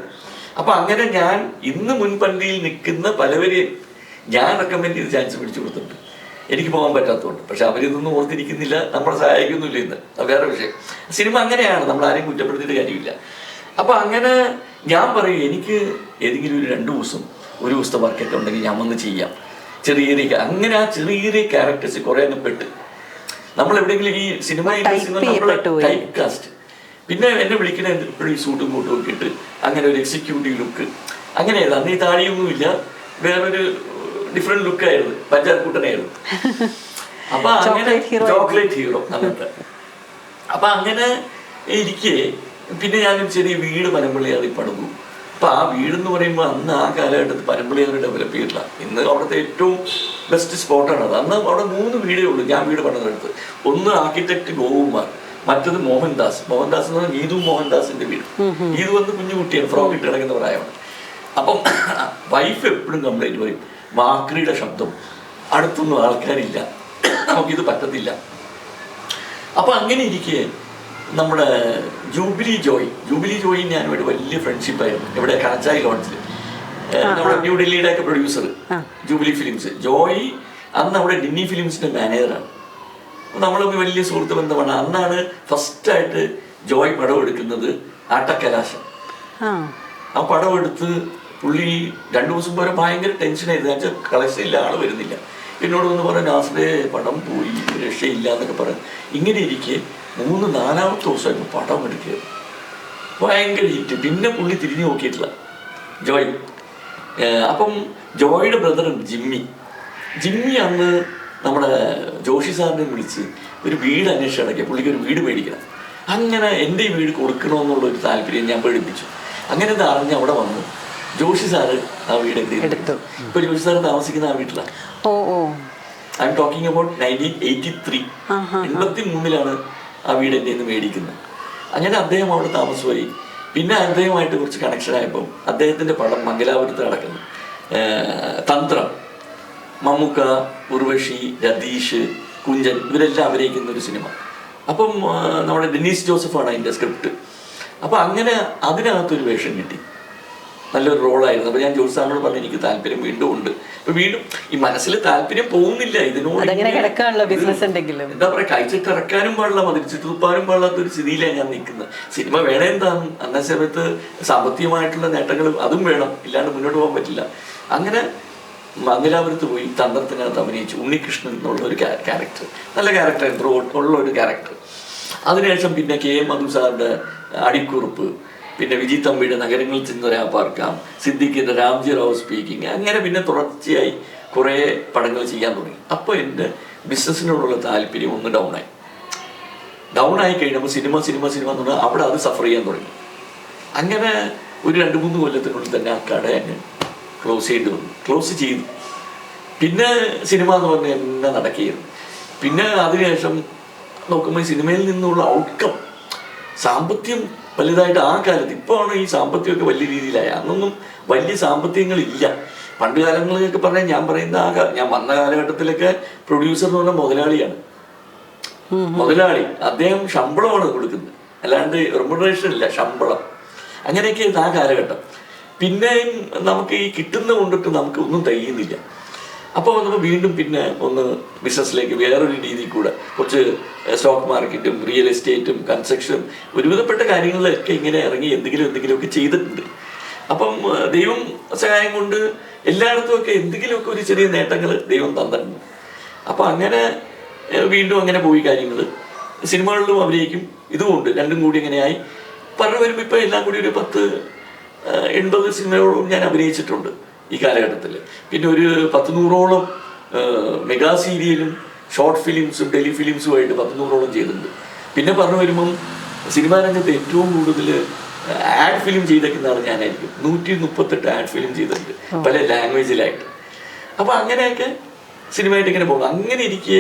അപ്പം അങ്ങനെ ഞാൻ ഇന്ന് മുൻപന്തിയിൽ നിൽക്കുന്ന പലവരെയും ഞാൻ റെക്കമെൻഡ് ചെയ്ത് ചാൻസ് പിടിച്ചു കൊടുത്തിട്ടുണ്ട്, എനിക്ക് പോകാൻ പറ്റാത്തതുകൊണ്ട്. പക്ഷെ അവരിതൊന്നും ഓർത്തിരിക്കുന്നില്ല, നമ്മളെ സഹായിക്കുന്നില്ല. ഇന്ന് അത് വേറെ വിഷയം. സിനിമ അങ്ങനെയാണ്, നമ്മൾ ആരെയും കുറ്റപ്പെടുത്തിയിട്ട് കാര്യമില്ല. അപ്പം അങ്ങനെ ഞാൻ പറയും, എനിക്ക് ഏതെങ്കിലും ഒരു 2 ദിവസം, 1 ദിവസത്തെ വർക്കൊക്കെ ഉണ്ടെങ്കിൽ ഞാൻ വന്ന് ചെയ്യാം. അങ്ങനെ ആ ചെറിയ ക്യാരക്ടേഴ്സ് കുറേ അങ്ങ് പെട്ട് നമ്മൾ എവിടെയെങ്കിലും ഈ സിനിമ ഇൻഡസ്ട്രി ടൈപ്പ് കാസ്റ്റ്. പിന്നെ എന്നെ വിളിക്കണ എപ്പോഴും ഈ സൂട്ടും കൂട്ടും ഒക്കെ ഇട്ട് അങ്ങനെ ഒരു എക്സിക്യൂട്ടീവ് ലുക്ക്. അങ്ങനെയായിരുന്നു. അന്ന് ഈ താടിയൊന്നുമില്ല, വേറൊരു ഡിഫറെന്റ് ലുക്കായിരുന്നു, പഞ്ചാരക്കൂട്ടനായിരുന്നു. അപ്പൊ അങ്ങനെ ചോക്ലേറ്റ് ഹീറോ അങ്ങനത്തെ. അപ്പൊ അങ്ങനെ ഇരിക്കെ പിന്നെ ഞാനൊരു ചെറിയ വീട് പനമ്പള്ളിയാറിൽ പണിതു. അപ്പൊ ആ വീടെന്ന് പറയുമ്പോൾ അന്ന് ആ കാലഘട്ടത്തിൽ പനമ്പള്ളിയാറ് ഡെവലപ്പ് ചെയ്തിട്ടില്ല. ഇന്ന് അവിടുത്തെ ഏറ്റവും ബെസ്റ്റ് സ്പോട്ടാണ് അത്. അന്ന് അവിടെ 3 വീടേ ഉള്ളൂ ഞാൻ വീട് പണിതെടുത്ത്. ഒന്ന് ആർക്കിടെക്ട് ഗോകുമാർ, മറ്റത് മോഹൻദാസ് എന്ന് പറഞ്ഞാൽ നീതു മോഹൻദാസിന്റെ വീട്. നീതു വന്ന് കുഞ്ഞു കുട്ടിയാണ്, ഫ്രോക്ക് ഇട്ട് കിടക്കുന്ന പ്രായമാണ്. അപ്പം വൈഫ് എപ്പോഴും കംപ്ലൈൻറ്റ് പറയും, മാക്രിയുടെ ശബ്ദം, അടുത്തൊന്നും ആൾക്കാരില്ല, നമുക്കിത് പറ്റത്തില്ല. അപ്പൊ അങ്ങനെ ഇരിക്കെ നമ്മുടെ ജൂബിലി ജോയി ഞാനുമായിട്ട് വലിയ ഫ്രണ്ട്ഷിപ്പായിരുന്നു. ഇവിടെ കാച്ചായി ലോഡ്ജിൽ, നമ്മുടെ ന്യൂ ഡൽഹിയുടെ ഒക്കെ പ്രൊഡ്യൂസർ ജൂബിലി ഫിലിംസ്. ജോയി അന്ന് അവിടെ ഡിന്നി ഫിലിംസിന്റെ മാനേജറാണ്. നമ്മളൊക്കെ വലിയ സുഹൃത്ത് ബന്ധമാണ്. അന്നാണ് ഫസ്റ്റായിട്ട് ജോയ് പടം എടുക്കുന്നത്, ആട്ടക്കലാശം. ആ പടം എടുത്ത് പുള്ളി 2 ദിവസം വരെ ഭയങ്കര ടെൻഷനായിരുന്നു. ഞാൻ കളക്ഷനില്ല, ആള് വരുന്നില്ല. എന്നോട് വന്ന് പറഞ്ഞു, നാസിലെ പടം പോയി, രക്ഷയില്ല എന്നൊക്കെ പറഞ്ഞു. ഇങ്ങനെ ഇരിക്കെ 3-4-ാമത്തെ ദിവസമായിരുന്നു പടം എടുക്കുക, ഭയങ്കര ഹിറ്റ്. പിന്നെ പുള്ളി തിരിഞ്ഞു നോക്കിയിട്ടില്ല ജോയ്. അപ്പം ജോയിയുടെ ബ്രദറുണ്ട് ജിമ്മി അന്ന് നമ്മുടെ ജോഷി സാറിനെ വിളിച്ച് ഒരു വീട് അന്വേഷിച്ച് അടക്കിയ പുള്ളിക്ക് ഒരു വീട് മേടിക്കണം. അങ്ങനെ എൻ്റെ ഈ വീട് കൊടുക്കണമെന്നുള്ളൊരു താല്പര്യം ഞാൻ പേടിപ്പിച്ചു. അങ്ങനെ ഇത് അറിഞ്ഞ് അവിടെ വന്നു ജോഷി സാറ് ആ വീട് എടുത്തു. ഇപ്പൊ ജോഷി സാറ് താമസിക്കുന്ന ആ വീട്ടിലാണ്. I am talking about 1983. 83 ആ വീട് എൻ്റെ നിന്ന് മേടിക്കുന്നത്. അങ്ങനെ അദ്ദേഹം അവിടെ താമസമായി. പിന്നെ അദ്ദേഹമായിട്ട് കുറച്ച് കണക്ഷൻ ആയപ്പോൾ അദ്ദേഹത്തിൻ്റെ പടം മംഗലാപുരത്ത് നടക്കുന്നു. തന്ത്രം, മമ്മൂക്ക, ഉർവശി, രതീഷ്, കുഞ്ചൻ ഇവരെല്ലാം അഭിനയിക്കുന്ന ഒരു സിനിമ. അപ്പം നമ്മുടെ ഡെന്നീസ് ജോസഫാണ് അതിൻ്റെ സ്ക്രിപ്റ്റ്. അപ്പം അങ്ങനെ അതിനകത്തൊരു വേഷം കിട്ടി, നല്ലൊരു റോളായിരുന്നു. അപ്പോൾ ഞാൻ ജോഷി സാറിനോട് പറഞ്ഞു എനിക്ക് താല്പര്യം വീണ്ടും ഉണ്ട്. അപ്പോൾ വീണ്ടും ഈ മനസ്സിൽ താല്പര്യം പോകുന്നില്ല ഇതിനോട്. എന്താ പറയുക, കഴിച്ചിട്ട് ഇറക്കാനും പാടില്ല, മതിരിച്ചിട്ട് തുപ്പാനും പാടില്ലാത്തൊരു സ്ഥിതിയിലാണ് ഞാൻ നിൽക്കുന്നത്. സിനിമ വേണേ എന്താണ്, അന്ന സമയത്ത് സാമ്പത്തികമായിട്ടുള്ള നേട്ടങ്ങൾ അതും വേണം, ഇല്ലാണ്ട് മുന്നോട്ട് പോകാൻ പറ്റില്ല. അങ്ങനെ മംഗലാപുരത്ത് പോയി തന്ത്രത്തിനകത്ത് അഭിനയിച്ചു. ഉണ്ണികൃഷ്ണൻ എന്നുള്ള ഒരു ക്യാരക്ടർ, നല്ല ക്യാരക്ടർ ഉള്ള ഒരു ക്യാരക്ടർ. അതിനുശേഷം പിന്നെ കെ എം മധു സാറിൻ്റെ അടിക്കുറിപ്പ്, പിന്നെ വിജി തമ്പിയുടെ നഗരങ്ങളിൽ ചെന്നൊരാ പാർക്കാം, സിദ്ദിഖിൻ്റെ രാംജി റാവു സ്പീക്കിംഗ്, അങ്ങനെ പിന്നെ തുടർച്ചയായി കുറേ പടങ്ങൾ ചെയ്യാൻ തുടങ്ങി. അപ്പോൾ എൻ്റെ ബിസിനസ്സിനോടുള്ള താല്പര്യം ഒന്ന് ഡൗൺ ആയി കഴിഞ്ഞപ്പോൾ സിനിമ എന്ന് പറഞ്ഞാൽ അവിടെ അത് സഫർ ചെയ്യാൻ തുടങ്ങി. അങ്ങനെ ഒരു 2-3 കൊല്ലത്തിനുള്ളിൽ തന്നെ ആ കട അങ്ങ് ക്ലോസ് ചെയ്തു. പിന്നെ സിനിമ എന്ന് പറഞ്ഞാൽ എന്നെ നടക്കുകയായിരുന്നു. പിന്നെ അതിനുശേഷം നോക്കുമ്പോൾ ഈ സിനിമയിൽ നിന്നുള്ള ഔട്ട്കം, സാമ്പത്തികം വലുതായിട്ട് ആ കാലത്ത്, ഇപ്പോഴാണ് ഈ സാമ്പത്തികമൊക്കെ വലിയ രീതിയിലായ. അന്നൊന്നും വലിയ സാമ്പത്തികങ്ങളില്ല. പണ്ട് കാലങ്ങളിലൊക്കെ പറഞ്ഞാൽ ഞാൻ പറയുന്ന ഞാൻ വന്ന കാലഘട്ടത്തിലൊക്കെ പ്രൊഡ്യൂസർ എന്ന് പറഞ്ഞാൽ മുതലാളി, അദ്ദേഹം ശമ്പളമാണ് കൊടുക്കുന്നത്, അല്ലാണ്ട് റെമ്യൂണറേഷൻ ഇല്ല, ശമ്പളം. അങ്ങനെയൊക്കെ ആ കാലഘട്ടം. പിന്നെയും നമുക്ക് ഈ കിട്ടുന്ന കൊണ്ടിട്ട് നമുക്ക് ഒന്നും തികയുന്നില്ല. അപ്പോൾ നമ്മൾ വീണ്ടും പിന്നെ ഒന്ന് ബിസിനസ്സിലേക്ക് വേറൊരു രീതിയിൽ കൂടെ കുറച്ച് സ്റ്റോക്ക് മാർക്കറ്റും റിയൽ എസ്റ്റേറ്റും കൺസ്ട്രക്ഷനും ഒരുവിധപ്പെട്ട കാര്യങ്ങളിലൊക്കെ ഇങ്ങനെ ഇറങ്ങി എന്തെങ്കിലുമൊക്കെ ചെയ്തിട്ടുണ്ട്. അപ്പം ദൈവം സഹായം കൊണ്ട് എല്ലായിടത്തുമൊക്കെ എന്തെങ്കിലുമൊക്കെ ഒരു ചെറിയ നേട്ടങ്ങൾ ദൈവം തന്നിട്ടുണ്ട്. അപ്പോൾ അങ്ങനെ വീണ്ടും അങ്ങനെ പോയി കാര്യങ്ങൾ. സിനിമകളിലും അഭിനയിക്കും, ഇതുമുണ്ട്, രണ്ടും കൂടി ഇങ്ങനെയായി പറഞ്ഞു വരുമ്പോൾ ഇപ്പോൾ എല്ലാം കൂടി ഒരു 10-80 സിനിമകളോളം ഞാൻ അഭിനയിച്ചിട്ടുണ്ട് ഈ കാലഘട്ടത്തിൽ. പിന്നെ ഒരു 100-100ഓളം മെഗാ സീരിയലും ഷോർട്ട് ഫിലിംസും ടെലിഫിലിംസുമായിട്ട് 100-100ഓളം ചെയ്തിട്ടുണ്ട്. പിന്നെ പറഞ്ഞു വരുമ്പം സിനിമാ രംഗത്ത് ഏറ്റവും കൂടുതൽ ആഡ് ഫിലിം ചെയ്തേക്കുന്ന ആൾ ഞാനായിരിക്കും. 138 ആഡ് ഫിലിം ചെയ്തിട്ടുണ്ട് പല ലാംഗ്വേജിലായിട്ട്. അപ്പോൾ അങ്ങനെയൊക്കെ സിനിമയായിട്ട് ഇങ്ങനെ പോകും. അങ്ങനെ എനിക്ക്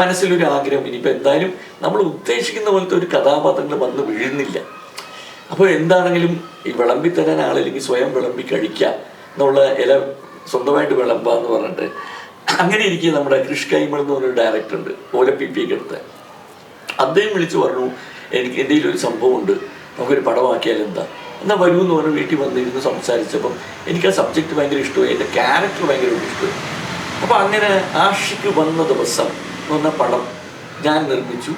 മനസ്സിലൊരു ആഗ്രഹം, ഇനിയിപ്പോൾ എന്തായാലും നമ്മൾ ഉദ്ദേശിക്കുന്ന പോലത്തെ ഒരു കഥാപാത്രങ്ങൾ വന്ന് വീഴുന്നില്ല. അപ്പോൾ എന്താണെങ്കിലും ഈ വിളമ്പി തരാൻ ആളില്ലെങ്കിൽ സ്വയം വിളമ്പി കഴിക്കുക എന്നുള്ള സ്വന്തമായിട്ട് വിളമ്പാന്ന് പറഞ്ഞിട്ട് അങ്ങനെ ഇരിക്കുക. നമ്മുടെ ക്രിഷ് കൈമൾ എന്ന് പറഞ്ഞൊരു ഡയറക്ടറുണ്ട്, ഓലപ്പിപ്പിയൊക്കെ എടുത്ത്. അദ്ദേഹം വിളിച്ചു പറഞ്ഞു എനിക്ക് എൻ്റെ ഒരു സംഭവമുണ്ട്, നമുക്കൊരു പടമാക്കിയാൽ എന്നാൽ വരൂ എന്ന് പറഞ്ഞ് വീട്ടിൽ വന്നിരുന്ന് സംസാരിച്ചപ്പം എനിക്ക് ആ സബ്ജക്റ്റ് ഭയങ്കര ഇഷ്ടമായി, എൻ്റെ ക്യാരക്ടർ ഭയങ്കരമായിട്ട് ഇഷ്ടമായി. അപ്പോൾ അങ്ങനെ ആഷിക്ക് വന്ന ദിവസം എന്ന് പറഞ്ഞ പടം ഞാൻ നിർമ്മിച്ചു.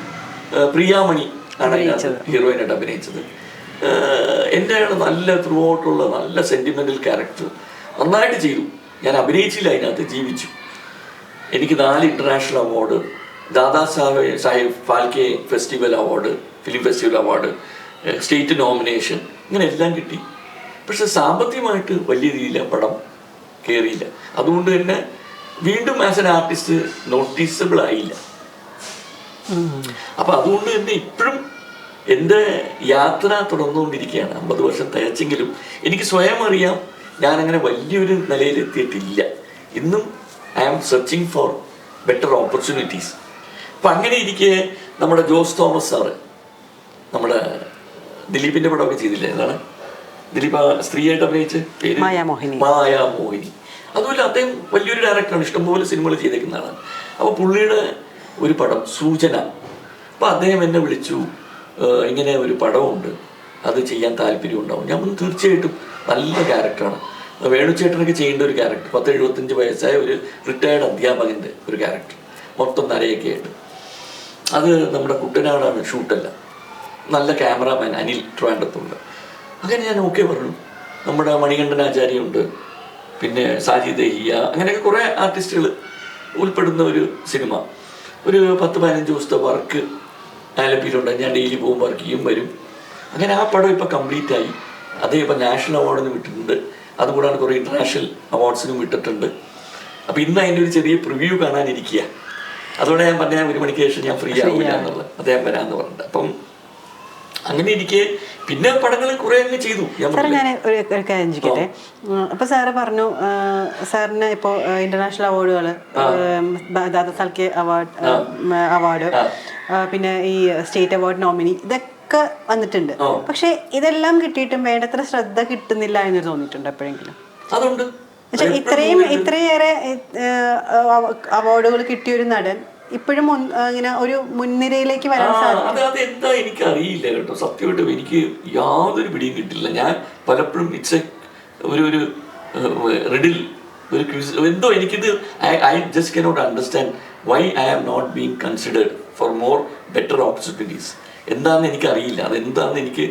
പ്രിയാമണി ആണ് ഹീറോയിനായിട്ട് അഭിനയിച്ചത്. എൻ്റെ നല്ല ത്രൂ ഔട്ടുള്ള നല്ല സെൻറ്റിമെൻ്റൽ ക്യാരക്ടർ നന്നായിട്ട് ചെയ്തു. ഞാൻ അഭിനയിച്ചില്ല, അതിനകത്ത് ജീവിച്ചു. എനിക്ക് 4 international award, Dada Sahib Phalke festival award, film festival award, state nomination, ഇങ്ങനെ എല്ലാം കിട്ടി. പക്ഷെ സാമ്പത്തികമായിട്ട് വലിയ രീതിയിൽ പടം കയറിയില്ല. അതുകൊണ്ട് തന്നെ വീണ്ടും ആസ് എൻ ആർട്ടിസ്റ്റ് നോട്ടീസബിൾ ആയില്ല. അപ്പം അതുകൊണ്ട് തന്നെ ഇപ്പോഴും എൻ്റെ യാത്ര തുടർന്നുകൊണ്ടിരിക്കുകയാണ്. 50 വർഷം തികച്ചെങ്കിലും എനിക്ക് സ്വയം അറിയാം ഞാനങ്ങനെ വലിയൊരു നിലയിലെത്തിയിട്ടില്ല. ഇന്നും I am searching for better opportunities. അപ്പം അങ്ങനെ ഇരിക്കെ നമ്മുടെ ജോസ് തോമസ് സാറ്, നമ്മുടെ ദിലീപിൻ്റെ പടമൊക്കെ ചെയ്തില്ലേ, എന്താണ് ദിലീപ് സ്ത്രീയായിട്ട് അഭിനയിച്ച് പേര് മായാമോഹിനി. അതുപോലെ അദ്ദേഹം വലിയൊരു ഡയറക്ടറാണ്, ഇഷ്ടംപോലെ സിനിമകൾ ചെയ്തേക്കുന്നതാണ്. അപ്പോൾ പുള്ളിയുടെ ഒരു പടം സൂചന. അപ്പോൾ അദ്ദേഹം എന്നെ വിളിച്ചു, ഇങ്ങനെ ഒരു പടമുണ്ട്, അത് ചെയ്യാൻ താല്പര്യം ഉണ്ടാവും. ഞാൻ തീർച്ചയായിട്ടും നല്ല ക്യാരക്ടറാണ്, വേണുചേട്ടനൊക്കെ ചെയ്യേണ്ട ഒരു ക്യാരക്ടർ, 10-75 വയസ്സായ ഒരു റിട്ടയർഡ് അധ്യാപകൻ്റെ ഒരു ക്യാരക്ടർ, മൊത്തം നരയൊക്കെ ആയിട്ട്. അത് നമ്മുടെ കുട്ടനാടാണ്, ഷൂട്ടല്ല, നല്ല ക്യാമറാമാൻ അനിൽ ട്രിവാൻഡ്രത്തുണ്ട്. അങ്ങനെ ഞാൻ ഓക്കെ പറഞ്ഞു. നമ്മുടെ മണികണ്ഠനാചാര്യയുണ്ട്, പിന്നെ സാജി ദഹിയ, അങ്ങനെയൊക്കെ കുറേ ആർട്ടിസ്റ്റുകൾ ഉൾപ്പെടുന്ന ഒരു സിനിമ. ഒരു 10-15 ദിവസത്തെ വർക്ക് ആലപ്പിയിലുണ്ട്. ഞാൻ ഡെയിലി പോകും, വർക്ക് ചെയ്യും, വരും. അങ്ങനെ ആ പടം ഇപ്പോൾ കംപ്ലീറ്റ് ആയി. അതേ ഇപ്പോൾ നാഷണൽ അവാർഡിന് വിട്ടിട്ടുണ്ട്, അതുകൂടാണ് കുറേ ഇൻ്റർനാഷണൽ അവാർഡ്സിനും വിട്ടിട്ടുണ്ട്. അപ്പോൾ ഇന്ന് അതിൻ്റെ ഒരു ചെറിയ പ്രിവ്യൂ കാണാനിരിക്കുക. അതോടെ ഞാൻ പറഞ്ഞാൽ 1 മണിക്ക് ശേഷം ഞാൻ ഫ്രീ ആവില്ല എന്നുള്ളത്, അദ്ദേഹം വരാമെന്ന് പറഞ്ഞിട്ട്. അപ്പം അങ്ങനെ ഇരിക്കെ പിന്നെ പടങ്ങൾ കുറെ അങ്ങ് ചെയ്തു. സാറേ ഞാൻ ഒരു കാര്യം ചോദിക്കട്ടെ. അപ്പൊ സാറ് പറഞ്ഞു സാറിന് ഇപ്പോൾ ഇന്റർനാഷണൽ അവാർഡുകൾ, ദാദാ ഫാൽക്കെ അവാർഡ്, പിന്നെ ഈ സ്റ്റേറ്റ് അവാർഡ് നോമിനി, ഇതൊക്കെ വന്നിട്ടുണ്ട്. പക്ഷെ ഇതെല്ലാം കിട്ടിയിട്ടും വേണ്ടത്ര ശ്രദ്ധ കിട്ടുന്നില്ല എന്ന് തോന്നിയിട്ടുണ്ട് എപ്പോഴെങ്കിലും? അതുണ്ട്. ഇത്രയേറെ അവാർഡുകൾ കിട്ടിയ ഒരു നടൻ ഇപ്പോഴും ഇങ്ങനെ ഒരു മുൻനിരയിലേക്ക് വരാൻ സാധിക്കും? അതെന്താ എനിക്ക് അറിയില്ല കേട്ടോ, സത്യമായിട്ടും എനിക്ക് യാതൊരു പിടിയും കിട്ടില്ല. ഞാൻ പലപ്പോഴും ഒരു റിഡിൽ, ഒരു ക്വിസ്, എന്തോ എനിക്കിത് I just cannot understand why I am not being considered for more better opportunities. എന്താണെന്ന് എനിക്കറിയില്ല. അതെന്താണെന്ന് എനിക്ക്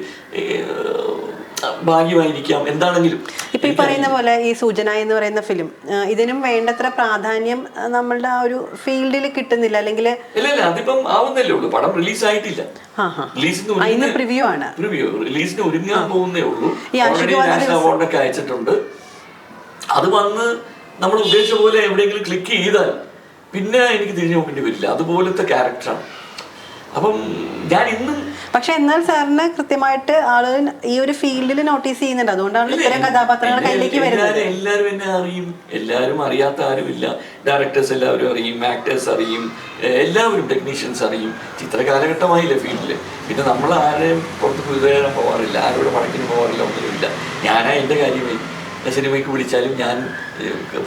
ഭാഗ്യമായിരിക്കാം, എന്താണെങ്കിലും. ഇപ്പൊ ഈ പറയുന്ന പോലെ ഈ സൂചന എന്ന് പറയുന്ന ഫിലിം, ഇതിനും വേണ്ടത്ര പ്രാധാന്യം നമ്മളുടെ ആ ഒരു ഫീൽഡിൽ കിട്ടുന്നില്ല, അല്ലെങ്കിൽ ഇല്ല അതിപ്പം ആവുന്നല്ലേ ഉള്ളൂ. പടം റിലീസ് ആയിട്ടില്ല. റിലീസിന് ഒരുങ്ങാൻ പോകുന്നേ ഉള്ളൂ. നാഷണൽ അവാർഡൊക്കെ അയച്ചിട്ടുണ്ട്. അത് വന്ന് നമ്മൾ ഉദ്ദേശിച്ച പോലെ എവിടെയെങ്കിലും ക്ലിക്ക് ചെയ്താൽ പിന്നെ എനിക്ക് തിരിഞ്ഞു നോക്കേണ്ടി വരില്ല. അതുപോലത്തെ ക്യാരക്ടറാണ്. അപ്പം ഞാൻ ഇന്നും പക്ഷെ എന്നാൽ സാറിന് കൃത്യമായിട്ട് ആളുകൾ ഈ ഒരു ഫീൽഡിൽ നോട്ടീസ് ചെയ്യുന്നുണ്ട്. അതുകൊണ്ടാണ് ഇത്തരം കഥാപാത്രങ്ങൾ കയ്യിലേക്ക് വരുന്നത്. എല്ലാവരും എന്നെ അറിയും. എല്ലാവരും അറിയാത്ത ആരുമില്ല. ഡയറക്ടേഴ്സ് എല്ലാവരും അറിയും, ആക്ടേഴ്സ് അറിയും, എല്ലാവരും ടെക്നീഷ്യൻസ് അറിയും. ചിത്ര കാലഘട്ടമായില്ലേ ഫീൽഡിൽ. പിന്നെ നമ്മൾ ആരെയും പുറത്ത് കുതിരാൻ പോകാറില്ല, ആരോട് പടക്കിന് പോകാറില്ല, ഒന്നുമില്ല. ഞാനാ എൻ്റെ കാര്യമായി സിനിമയ്ക്ക് വിളിച്ചാലും ഞാൻ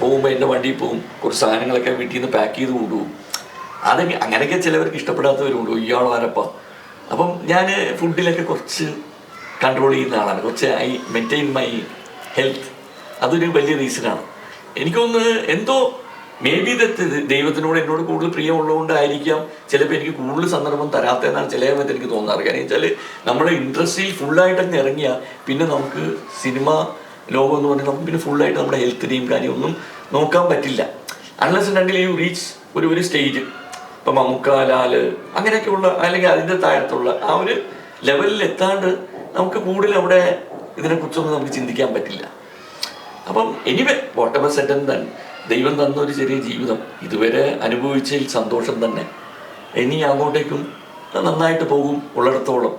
പോകുമ്പോൾ എൻ്റെ വണ്ടിയിൽ പോകും. കുറച്ച് സാധനങ്ങളൊക്കെ വീട്ടിൽ നിന്ന് പാക്ക് ചെയ്ത് കൊണ്ടുപോകും. അങ്ങനെയൊക്കെ ചിലവർക്ക് ഇഷ്ടപ്പെടാത്തവരുണ്ട്. ഇയാൾ ആരപ്പ. അപ്പം ഞാൻ ഫുഡിലൊക്കെ കുറച്ച് കൺട്രോൾ ചെയ്യുന്ന ആളാണ്. കുറച്ച് ഐ മെയിൻറ്റെയിൻ മൈ ഹെൽത്ത്. അതൊരു വലിയ റീസണാണ്. എനിക്കൊന്ന് എന്തോ മേ ബി ദൈവത്തിനോട് എന്നോട് കൂടുതൽ പ്രിയമുള്ളതുകൊണ്ടായിരിക്കാം ചിലപ്പോൾ എനിക്ക് കൂടുതൽ സന്ദർഭം തരാത്തതെന്നാണ് ചില സമയത്ത് എനിക്ക് തോന്നാറ്. കാരണം വെച്ചാൽ നമ്മുടെ ഇൻഡസ്ട്രിയിൽ ഫുള്ളായിട്ടങ്ങ് ഇറങ്ങിയാൽ പിന്നെ നമുക്ക് സിനിമ ലോകം എന്ന് പറഞ്ഞാൽ നമുക്ക് പിന്നെ ഫുള്ളായിട്ട് നമ്മുടെ ഹെൽത്തിനെയും കാര്യമൊന്നും നോക്കാൻ പറ്റില്ല. അൺലെസ് രണ്ടിൽ യു റീച്ച് ഒരു സ്റ്റേജ്. ഇപ്പം മമ്മൂക്ക, ലാല്, അങ്ങനെയൊക്കെയുള്ള അല്ലെങ്കിൽ അതിൻ്റെ താഴത്തുള്ള ആ ഒരു ലെവലിൽ എത്താണ്ട് നമുക്ക് കൂടുതൽ അവിടെ ഇതിനെക്കുറിച്ചൊന്നും നമുക്ക് ചിന്തിക്കാൻ പറ്റില്ല. അപ്പം anyway whatever set and done, ദൈവം തന്ന ഒരു ചെറിയ ജീവിതം ഇതുവരെ അനുഭവിച്ചതിൽ സന്തോഷം തന്നെ. ഇനി അങ്ങോട്ടേക്കും നന്നായിട്ട് പോകും ഉള്ളിടത്തോളം.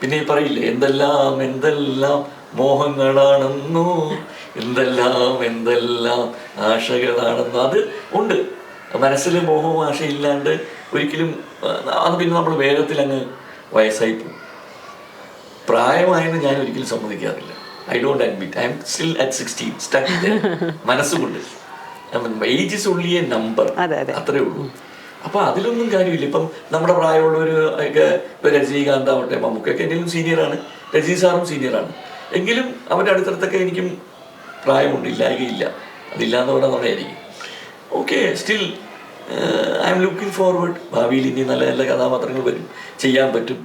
പിന്നെ ഈ പറയില്ലേ, എന്തെല്ലാം മോഹങ്ങളാണെന്നോ, എന്തെല്ലാം ആശകളാണെന്നോ. അത് ഉണ്ട് മനസ്സിൽ. മോഹവും ആശയില്ലാണ്ട് ഒരിക്കലും അത് പിന്നെ നമ്മൾ വേഗത്തിൽ അങ്ങ് വയസ്സായി പോകും. പ്രായമായെന്ന് ഞാൻ ഒരിക്കലും സമ്മതിക്കാറില്ല. I don't admit I am still at 16 stuck മനസ്സുകൊണ്ട്. Age is only a number, അത്രേ ഉള്ളൂ. അപ്പൊ അതിലൊന്നും കാര്യമില്ല. ഇപ്പം നമ്മുടെ പ്രായമുള്ളവർ ഒക്കെ ഇപ്പൊ രജനീകാന്ത് ആവട്ടെ, മമ്മൂക്കൊക്കെ എന്തെങ്കിലും സീനിയറാണ്, രജനി സാറും സീനിയറാണ്. എങ്കിലും അവരുടെ അടുത്തടുത്തൊക്കെ എനിക്കും പ്രായമുണ്ട്, ഇല്ലായ്കയില്ല. അതില്ലാന്ന് പറഞ്ഞാൽ നമ്മളായിരിക്കും. Okay, still I am looking forward. ഭാവിയിൽ ഇനി നല്ല നല്ല കഥാപാത്രങ്ങൾ വരും, ചെയ്യാൻ പറ്റും.